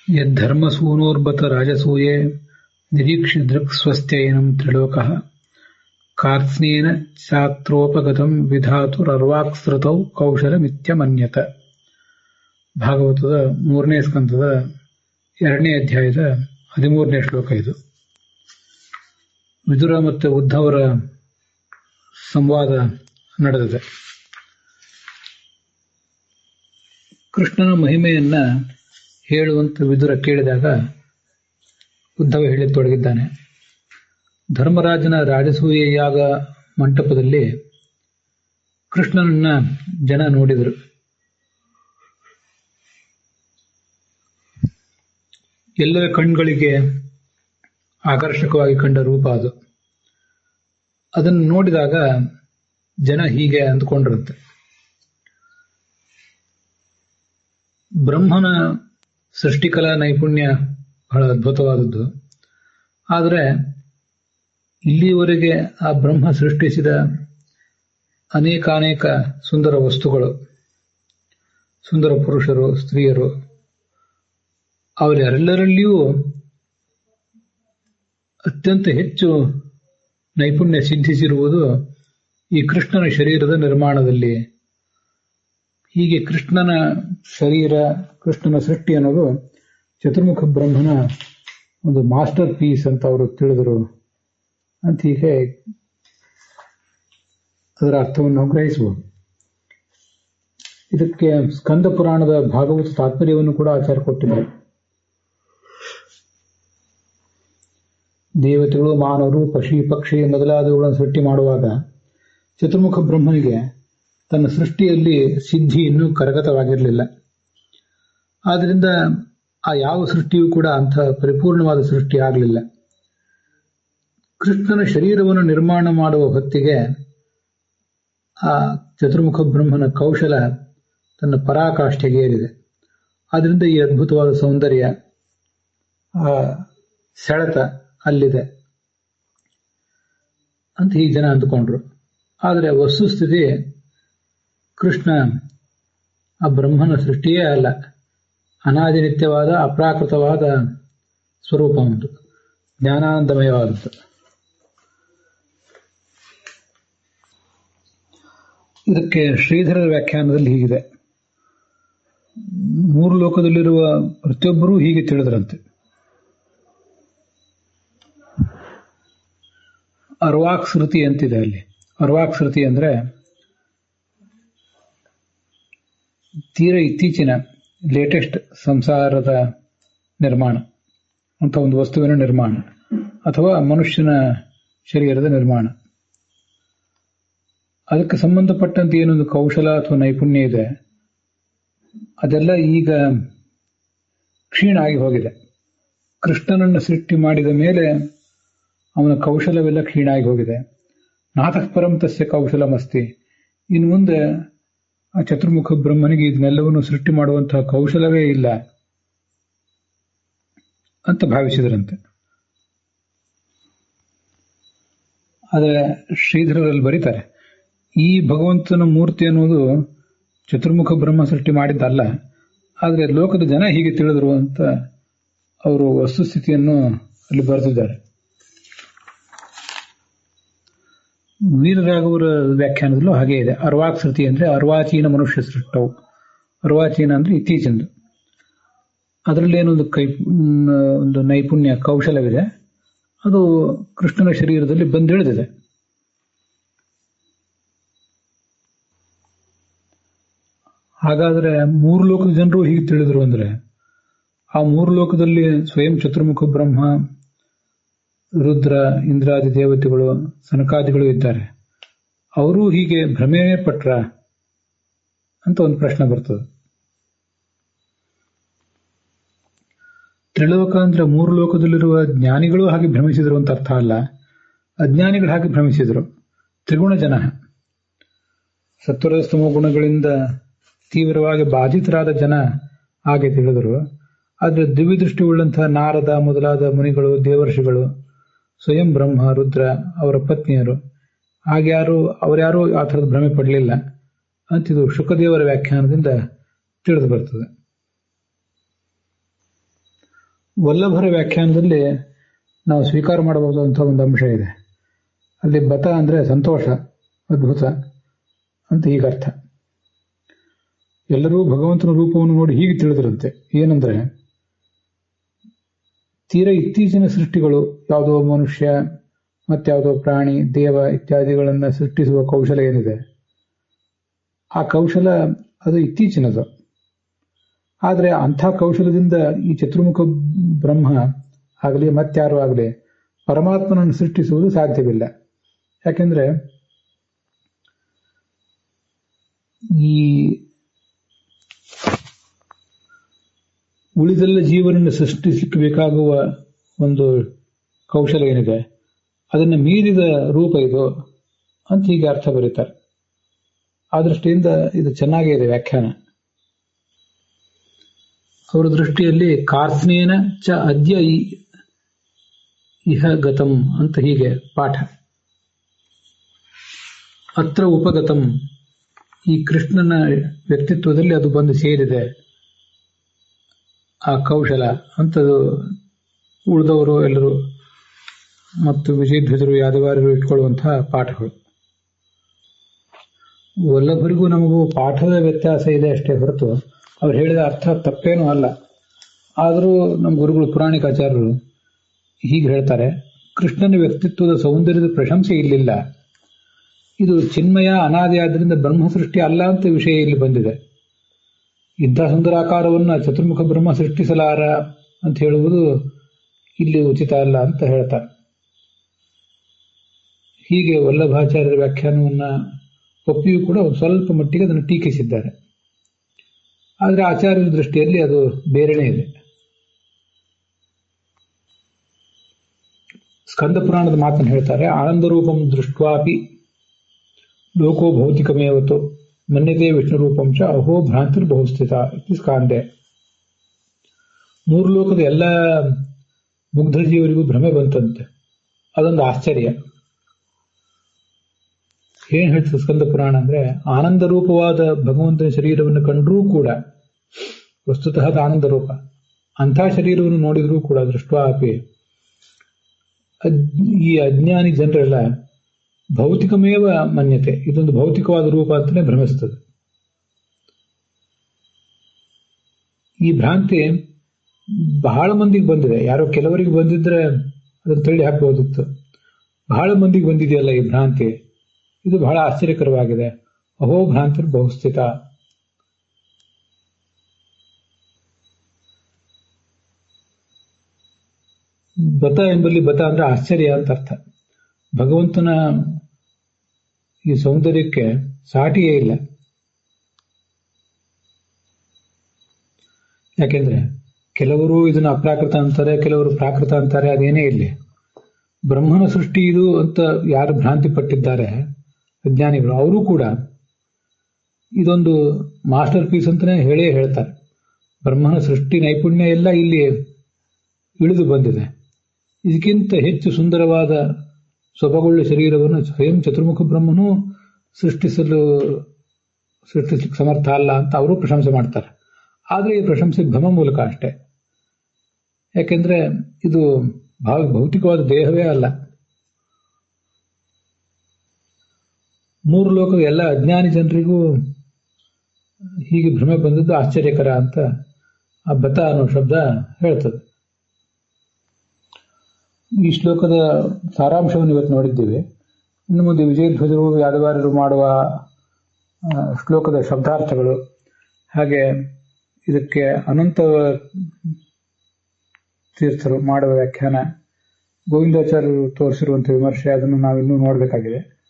ಯದ್ಧರ್ಮಸೂನೋರ್ಬತ ರಾಜಸೂಯೇ ನಿರೀಕ್ಷ್ಯ ದೃಕ್ ಸ್ವಸ್ಥ್ಯಯನಂ ತ್ರಿಲೋಕಃ ಕಾರ್ತ್ಸ್ನೇನ ಚಾತ್ರೋಪಗತಂ ವಿಧಾತುರರ್ವಾಕ್ಸೃತೌ ಕೌಶಲಮಿತ್ಯಮನ್ಯತ. ಭಾಗವತದ 3ನೇ ಸ್ಕಂದದ 2ನೇ ಅಧ್ಯಾಯದ 13ನೇ ಶ್ಲೋಕ ಇದು. ವಿದುರ ಮತ್ತು ಉದ್ಧವರ ಸಂವಾದ ನಡೆದಿದೆ. ಕೃಷ್ಣನ ಮಹಿಮೆಯನ್ನ ಹೇಳುವಂತ ವಿದುರ ಕೇಳಿದಾಗ ಉದ್ಧವ ಹೇಳತೊಡಗಿದ್ದಾನೆ. ಧರ್ಮರಾಜನ ರಾಜಸೂಯ ಯಾಗ ಮಂಟಪದಲ್ಲಿ ಕೃಷ್ಣನನ್ನ ಜನ ನೋಡಿದರು. ಎಲ್ಲರ ಕಣ್ಗಳಿಗೆ ಆಕರ್ಷಕವಾಗಿ ಕಂಡ ರೂಪ ಅದು. ಅದನ್ನು ನೋಡಿದಾಗ ಜನ ಹೀಗೆ ಅಂದ್ಕೊಂಡಿರುತ್ತೆ, ಬ್ರಹ್ಮನ ಸೃಷ್ಟಿಕಲಾ ನೈಪುಣ್ಯ ಬಹಳ ಅದ್ಭುತವಾದದ್ದು. ಆದರೆ ಇಲ್ಲಿಯವರೆಗೆ ಆ ಬ್ರಹ್ಮ ಸೃಷ್ಟಿಸಿದ ಅನೇಕಾನೇಕ ಸುಂದರ ವಸ್ತುಗಳು, ಸುಂದರ ಪುರುಷರು, ಸ್ತ್ರೀಯರು, ಅವರೆಲ್ಲರಲ್ಲಿಯೂ ಅತ್ಯಂತ ಹೆಚ್ಚು ನೈಪುಣ್ಯ ಸಿದ್ಧಿಸಿರುವುದು ಈ ಕೃಷ್ಣನ ಶರೀರದ ನಿರ್ಮಾಣದಲ್ಲಿ. ಹೀಗೆ ಕೃಷ್ಣನ ಶರೀರ, ಕೃಷ್ಣನ ಸೃಷ್ಟಿ ಅನ್ನೋದು ಚತುರ್ಮುಖ ಬ್ರಹ್ಮನ ಒಂದು ಮಾಸ್ಟರ್ ಪೀಸ್ ಅಂತ ಅವರು ತಿಳಿದರು ಅಂತ ಹೀಗೆ ಅದರ ಅರ್ಥವನ್ನು ನಾವು ಗ್ರಹಿಸಬಹುದು. ಇದಕ್ಕೆ ಸ್ಕಂದ ಪುರಾಣದ ಭಾಗವತ ತಾತ್ಪರ್ಯವನ್ನು ಕೂಡ ಆಚಾರ್ಯ ಕೊಟ್ಟಿದ್ದಾರೆ. ದೇವತೆಗಳು, ಮಾನವರು, ಪಶಿ ಪಕ್ಷಿ ಮೊದಲಾದವುಗಳನ್ನು ಸೃಷ್ಟಿ ಮಾಡುವಾಗ ಚತುರ್ಮುಖ ಬ್ರಹ್ಮನಿಗೆ ತನ್ನ ಸೃಷ್ಟಿಯಲ್ಲಿ ಸಿದ್ಧಿ ಇನ್ನೂ ಕರಗತವಾಗಿರಲಿಲ್ಲ. ಆದ್ದರಿಂದ ಆ ಯಾವ ಸೃಷ್ಟಿಯೂ ಕೂಡ ಅಂಥ ಪರಿಪೂರ್ಣವಾದ ಸೃಷ್ಟಿ ಆಗಲಿಲ್ಲ. ಕೃಷ್ಣನ ಶರೀರವನ್ನು ನಿರ್ಮಾಣ ಮಾಡುವ ಹೊತ್ತಿಗೆ ಆ ಚತುರ್ಮುಖ ಬ್ರಹ್ಮನ ಕೌಶಲ ತನ್ನ ಪರಾಕಾಷ್ಠೆಗೆ ಏರಿದೆ. ಆದ್ದರಿಂದ ಈ ಅದ್ಭುತವಾದ ಸೌಂದರ್ಯ, ಆ ಸೆಳೆತ ಅಲ್ಲಿದೆ ಅಂತ ಈ ಜನ ಅಂದುಕೊಂಡ್ರು. ಆದರೆ ವಸ್ತುಸ್ಥಿತಿ ಕೃಷ್ಣ ಆ ಬ್ರಹ್ಮನ ಸೃಷ್ಟಿಯೇ ಅಲ್ಲ, ಅನಾದಿನಿತ್ಯವಾದ ಅಪ್ರಾಕೃತವಾದ ಸ್ವರೂಪ ಉಂಟು, ಜ್ಞಾನಾನಂದಮಯವಾದದ್ದು. ಇದಕ್ಕೆ ಶ್ರೀಧರರ ವ್ಯಾಖ್ಯಾನದಲ್ಲಿ ಹೀಗಿದೆ: 3 ಲೋಕದಲ್ಲಿರುವ ಪ್ರತಿಯೊಬ್ಬರೂ ಹೀಗೆ ತಿಳಿದ್ರಂತೆ. ಅರ್ವಾಕ್ಸೃತಿ ಅಂತಿದೆ ಅಲ್ಲಿ. ಅರ್ವಾಕ್ಸೃತಿ ಅಂದ್ರೆ ತೀರ ಇತ್ತೀಚಿನ ಲೇಟೆಸ್ಟ್ ಸಂಸಾರದ ನಿರ್ಮಾಣ ಅಂತ ಒಂದು ವಸ್ತುವಿನ ನಿರ್ಮಾಣ, ಅಥವಾ ಮನುಷ್ಯನ ಶರೀರದ ನಿರ್ಮಾಣ. ಅದಕ್ಕೆ ಸಂಬಂಧಪಟ್ಟಂತೆ ಏನೊಂದು ಕೌಶಲ ಅಥವಾ ನೈಪುಣ್ಯ ಇದೆ, ಅದೆಲ್ಲ ಈಗ ಕ್ಷೀಣ ಆಗಿ ಹೋಗಿದೆ. ಕೃಷ್ಣನನ್ನು ಸೃಷ್ಟಿ ಮಾಡಿದ ಮೇಲೆ ಅವನ ಕೌಶಲವೆಲ್ಲ ಕ್ಷೀಣ ಆಗಿ ಹೋಗಿದೆ. ನಾತಃ ಪರಂ ತಸ್ಯ ಕೌಶಲಮಸ್ತಿ. ಇನ್ನು ಮುಂದೆ ಆ ಚತುರ್ಮುಖ ಬ್ರಹ್ಮನಿಗೆ ಇದನ್ನೆಲ್ಲವನ್ನು ಸೃಷ್ಟಿ ಮಾಡುವಂತಹ ಕೌಶಲವೇ ಇಲ್ಲ ಅಂತ ಭಾವಿಸಿದ್ರಂತೆ. ಆದರೆ ಶ್ರೀಧರರಲ್ಲಿ ಬರೀತಾರೆ, ಈ ಭಗವಂತನ ಮೂರ್ತಿ ಅನ್ನೋದು ಚತುರ್ಮುಖ ಬ್ರಹ್ಮ ಸೃಷ್ಟಿ ಮಾಡಿದ್ದಲ್ಲ, ಆದರೆ ಲೋಕದ ಜನ ಹೀಗೆ ತಿಳಿದರು ಅಂತ ಅವರು ವಸ್ತುಸ್ಥಿತಿಯನ್ನು ಅಲ್ಲಿ ಬರೆದಿದ್ದಾರೆ. ವೀರರಾಘವರ ವ್ಯಾಖ್ಯಾನದಲ್ಲೂ ಹಾಗೇ ಇದೆ. ಅರ್ವಾಕ್ಸೃತಿ ಅಂದ್ರೆ ಅರ್ವಾಚೀನ ಮನುಷ್ಯ ಸೃಷ್ಟವು. ಅರ್ವಾಚೀನ ಅಂದ್ರೆ ಇತ್ತೀಚಿಂದು. ಅದರಲ್ಲೇನೊಂದು ಒಂದು ನೈಪುಣ್ಯ, ಕೌಶಲವಿದೆ, ಅದು ಕೃಷ್ಣನ ಶರೀರದಲ್ಲಿ ಬಂದಿಳಿದಿದೆ. ಹಾಗಾದ್ರೆ 3 ಲೋಕದ ಜನರು ಹೀಗೆ ತಿಳಿದ್ರು ಅಂದ್ರೆ ಆ 3 ಲೋಕದಲ್ಲಿ ಸ್ವಯಂ ಚತುರ್ಮುಖ ಬ್ರಹ್ಮ, ರುದ್ರ, ಇಂದ್ರಾದಿ ದೇವತೆಗಳು, ಸನಕಾದಿಗಳು ಇದ್ದಾರೆ. ಅವರೂ ಹೀಗೆ ಭ್ರಮೆಯೇ ಪಟ್ರ ಅಂತ ಒಂದು ಪ್ರಶ್ನೆ ಬರ್ತದೆ. ತ್ರಿಲೋಕ ಅಂದ್ರೆ 3 ಲೋಕದಲ್ಲಿರುವ ಜ್ಞಾನಿಗಳು ಹಾಗೆ ಭ್ರಮಿಸಿದ್ರು ಅಂತ ಅರ್ಥ ಅಲ್ಲ, ಅಜ್ಞಾನಿಗಳು ಹಾಗೆ ಭ್ರಮಿಸಿದ್ರು. ತ್ರಿಗುಣ ಜನ, ಸತ್ವರಸ್ತಮ ಗುಣಗಳಿಂದ ತೀವ್ರವಾಗಿ ಬಾಧಿತರಾದ ಜನ ಹಾಗೆ ತಿಳಿದರು. ಆದರೆ ದಿವ್ಯದೃಷ್ಟಿ ಉಳ್ಳಂತಹ ನಾರದ ಮೊದಲಾದ ಮುನಿಗಳು, ದೇವರ್ಷಿಗಳು, ಸ್ವಯಂ ಬ್ರಹ್ಮ, ರುದ್ರ, ಅವರ ಪತ್ನಿಯರು ಅವರ್ಯಾರೂ ಆ ಥರದ ಭ್ರಮೆ ಪಡಲಿಲ್ಲ ಅಂತಿದು ಶುಕದೇವರ ವ್ಯಾಖ್ಯಾನದಿಂದ ತಿಳಿದು ಬರ್ತದೆ. ವಲ್ಲಭರ ವ್ಯಾಖ್ಯಾನದಲ್ಲಿ ನಾವು ಸ್ವೀಕಾರ ಮಾಡಬಹುದಂಥ ಒಂದು ಅಂಶ ಇದೆ. ಅಲ್ಲಿ ಬತ ಅಂದರೆ ಸಂತೋಷ, ಅದ್ಭುತ ಅಂತ ಹೀಗರ್ಥ. ಎಲ್ಲರೂ ಭಗವಂತನ ರೂಪವನ್ನು ನೋಡಿ ಹೀಗೆ ತಿಳಿದ್ರಂತೆ. ಏನಂದ್ರೆ, ತೀರ ಇತ್ತೀಚಿನ ಸೃಷ್ಟಿಗಳು, ಯಾವುದೋ ಮನುಷ್ಯ ಮತ್ಯಾವುದೋ ಪ್ರಾಣಿ, ದೇವ ಇತ್ಯಾದಿಗಳನ್ನು ಸೃಷ್ಟಿಸುವ ಕೌಶಲ ಏನಿದೆ, ಆ ಕೌಶಲ ಅದು ಇತ್ತೀಚಿನದು. ಆದರೆ ಅಂಥ ಕೌಶಲದಿಂದ ಈ ಚತುರ್ಮುಖ ಬ್ರಹ್ಮ ಆಗಲಿ ಮತ್ಯಾರು ಆಗಲಿ ಪರಮಾತ್ಮನನ್ನು ಸೃಷ್ಟಿಸುವುದು ಸಾಧ್ಯವಿಲ್ಲ. ಯಾಕೆಂದ್ರೆ ಈ ಉಳಿದೆಲ್ಲ ಜೀವನನ್ನು ಸೃಷ್ಟಿಸಲಿಕ್ಕೆ ಬೇಕಾಗುವ ಒಂದು ಕೌಶಲ ಏನಿದೆ ಅದನ್ನು ಮೀರಿದ ರೂಪ ಇದು ಅಂತ ಹೀಗೆ ಅರ್ಥ ಬರೀತಾರೆ. ಆ ದೃಷ್ಟಿಯಿಂದ ಇದು ಚೆನ್ನಾಗೇ ಇದೆ ವ್ಯಾಖ್ಯಾನ. ಅವರ ದೃಷ್ಟಿಯಲ್ಲಿ ಕಾರ್ತ್ನೇನ ಚ ಅದ್ಯ ಇಹ ಗತಂ ಅಂತ ಹೀಗೆ ಪಾಠ. ಅತ್ರ ಉಪಗತಂ, ಈ ಕೃಷ್ಣನ ವ್ಯಕ್ತಿತ್ವದಲ್ಲಿ ಅದು ಬಂದು ಸೇರಿದೆ ಆ ಕೌಶಲ ಅಂತದು ಉಳಿದವರು ಎಲ್ಲರೂ ಮತ್ತು ವಿಜಯಧ್ವಜರು ಯಾದವಾರರು ಇಟ್ಕೊಳ್ಳುವಂತಹ ಪಾಠಗಳು. ವಲ್ಲಭರಿಗೂ ನಮಗೂ ಪಾಠದ ವ್ಯತ್ಯಾಸ ಇದೆ ಅಷ್ಟೇ ಹೊರತು ಅವ್ರು ಹೇಳಿದ ಅರ್ಥ ತಪ್ಪೇನೂ ಅಲ್ಲ. ಆದರೂ ನಮ್ಮ ಗುರುಗಳು ಪುರಾಣಿಕಾಚಾರ್ಯರು ಹೀಗೆ ಹೇಳ್ತಾರೆ, ಕೃಷ್ಣನ ವ್ಯಕ್ತಿತ್ವದ ಸೌಂದರ್ಯದ ಪ್ರಶಂಸೆ ಇಲ್ಲಿಲ್ಲ. ಇದು ಚಿನ್ಮಯ ಅನಾದಿ ಆದ್ದರಿಂದ ಬ್ರಹ್ಮ ಸೃಷ್ಟಿ ಅಲ್ಲ ಅಂತ ವಿಷಯ ಇಲ್ಲಿ ಬಂದಿದೆ. ಇಂಥ ಸುಂದರಾಕಾರವನ್ನು ಚತುರ್ಮುಖ ಬ್ರಹ್ಮ ಸೃಷ್ಟಿಸಲಾರ ಅಂತ ಹೇಳುವುದು ಇಲ್ಲಿ ಉಚಿತ ಅಲ್ಲ ಅಂತ ಹೇಳ್ತಾರೆ. ಹೀಗೆ ವಲ್ಲಭಾಚಾರ್ಯರ ವ್ಯಾಖ್ಯಾನವನ್ನು ಒಪ್ಪಿಯೂ ಕೂಡ ಸ್ವಲ್ಪ ಮಟ್ಟಿಗೆ ಅದನ್ನು ಟೀಕಿಸಿದ್ದಾರೆ. ಆದರೆ ಆಚಾರ್ಯರ ದೃಷ್ಟಿಯಲ್ಲಿ ಅದು ಬೇರೆನೇ ಇದೆ. ಸ್ಕಂದ ಪುರಾಣದ ಮಾತನ್ನು ಹೇಳ್ತಾರೆ, ಆನಂದ ರೂಪಂ ದೃಷ್ಟ್ವಾಪಿ ಲೋಕೋ ಭೌತಿಕಮೇವತ್ತು ಮನ್ಯತೆ ವಿಷ್ಣು ರೂಪಂ ಚ ಅಹೋ ಭ್ರಾಂತಿರ್ ಬಹುಸ್ಥಿತ ಇತಿ ಸ್ಕಾಂದೆ. ಮೂರು ಲೋಕದ ಎಲ್ಲ ಮುಗ್ಧ ಜೀವರಿಗೂ ಭ್ರಮೆ ಬಂತಂತೆ. ಅದೊಂದು ಆಶ್ಚರ್ಯ. ಏನ್ ಹೇಳ್ತದೆ ಸ್ಕಂದ ಪುರಾಣ ಅಂದ್ರೆ, ಆನಂದ ರೂಪವಾದ ಭಗವಂತನ ಶರೀರವನ್ನು ಕಂಡರೂ ಕೂಡ, ವಸ್ತುತಃ ಅದು ಆನಂದ ರೂಪ, ಅಂಥ ಶರೀರವನ್ನು ನೋಡಿದ್ರೂ ಕೂಡ ದೃಷ್ಟ್ವಾಪಿ ಈ ಅಜ್ಞಾನಿ ಜನರೆಲ್ಲ ಭೌತಿಕಮೇವ ಮನ್ಯತೆ, ಇದೊಂದು ಭೌತಿಕವಾದ ರೂಪ ಅಂತಲೇ ಭ್ರಮಿಸ್ತದೆ. ಈ ಭ್ರಾಂತಿ ಬಹಳ ಮಂದಿಗೆ ಬಂದಿದೆ. ಯಾರೋ ಕೆಲವರಿಗೆ ಬಂದಿದ್ರೆ ಅದನ್ನು ತಳ್ಳಿ ಹಾಕಬಹುದಿತ್ತು. ಬಹಳ ಮಂದಿಗೆ ಬಂದಿದೆಯಲ್ಲ ಈ ಭ್ರಾಂತಿ, ಇದು ಬಹಳ ಆಶ್ಚರ್ಯಕರವಾಗಿದೆ. ಅಹೋ ಭ್ರಾಂತಿರ್ ಬಹುಸ್ಥಿತ. ಬತ ಎಂಬಲ್ಲಿ ಬತ ಅಂದ್ರೆ ಆಶ್ಚರ್ಯ ಅಂತ ಅರ್ಥ. ಭಗವಂತನ ಈ ಸೌಂದರ್ಯಕ್ಕೆ ಸಾಟಿಯೇ ಇಲ್ಲ. ಯಾಕೆಂದ್ರೆ ಕೆಲವರು ಇದನ್ನು ಅಪ್ರಾಕೃತ ಅಂತಾರೆ, ಕೆಲವರು ಪ್ರಾಕೃತ ಅಂತಾರೆ. ಅದೇನೇ ಇಲ್ಲಿ ಬ್ರಹ್ಮನ ಸೃಷ್ಟಿ ಇದು ಅಂತ ಯಾರು ಭ್ರಾಂತಿ ಪಟ್ಟಿದ್ದಾರೆ ಅಜ್ಞಾನಿಗಳು, ಅವರು ಕೂಡ ಇದೊಂದು ಮಾಸ್ಟರ್ ಪೀಸ್ ಅಂತಾನೆ ಹೇಳೇ ಹೇಳ್ತಾರೆ. ಬ್ರಹ್ಮನ ಸೃಷ್ಟಿ ನೈಪುಣ್ಯ ಎಲ್ಲ ಇಲ್ಲಿ ಇಳಿದು ಬಂದಿದೆ. ಇದಕ್ಕಿಂತ ಹೆಚ್ಚು ಸುಂದರವಾದ ಸೊಬಗುಳ್ಳ ಶರೀರವನ್ನು ಸ್ವಯಂ ಚತುರ್ಮುಖ ಬ್ರಹ್ಮನೂ ಸೃಷ್ಟಿಸಲಿಕ್ಕೆ ಸಮರ್ಥ ಅಲ್ಲ ಅಂತ ಅವರು ಪ್ರಶಂಸೆ ಮಾಡ್ತಾರೆ. ಆದರೆ ಈ ಪ್ರಶಂಸೆ ಭ್ರಮ ಮೂಲಕ ಅಷ್ಟೇ. ಯಾಕೆಂದ್ರೆ ಇದು ಭೌತಿಕವಾದ ದೇಹವೇ ಅಲ್ಲ. ಮೂರು ಲೋಕದ ಎಲ್ಲ ಅಜ್ಞಾನಿ ಜನರಿಗೂ ಹೀಗೆ ಭ್ರಮೆ ಬಂದದ್ದು ಆಶ್ಚರ್ಯಕರ ಅಂತ ಆ ಬತ ಅನ್ನೋ ಶಬ್ದ ಹೇಳ್ತದೆ. ಈ ಶ್ಲೋಕದ ಸಾರಾಂಶವನ್ನು ಇವತ್ತು ನೋಡಿದ್ದೀವಿ. ಇನ್ನು ಮುಂದೆ ವಿಜಯಧ್ವಜರು ಯಾದವಾರರು ಮಾಡುವ ಶ್ಲೋಕದ ಶಬ್ದಾರ್ಥಗಳು, ಹಾಗೆ ಇದಕ್ಕೆ ಅನಂತ ತೀರ್ಥರು ಮಾಡುವ ವ್ಯಾಖ್ಯಾನ, ಗೋವಿಂದಾಚಾರ್ಯರು ತೋರಿಸಿರುವಂಥ ವಿಮರ್ಶೆ, ಅದನ್ನು ನಾವಿನ್ನೂ ನೋಡಬೇಕಾಗಿದೆ.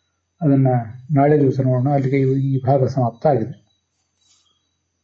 ಅದನ್ನು ನಾಳೆ ದಿವಸ ನೋಡೋಣ. ಅಲ್ಲಿಗೆ ಈ ಭಾಗ ಸಮಾಪ್ತ ಆಗಿದೆ.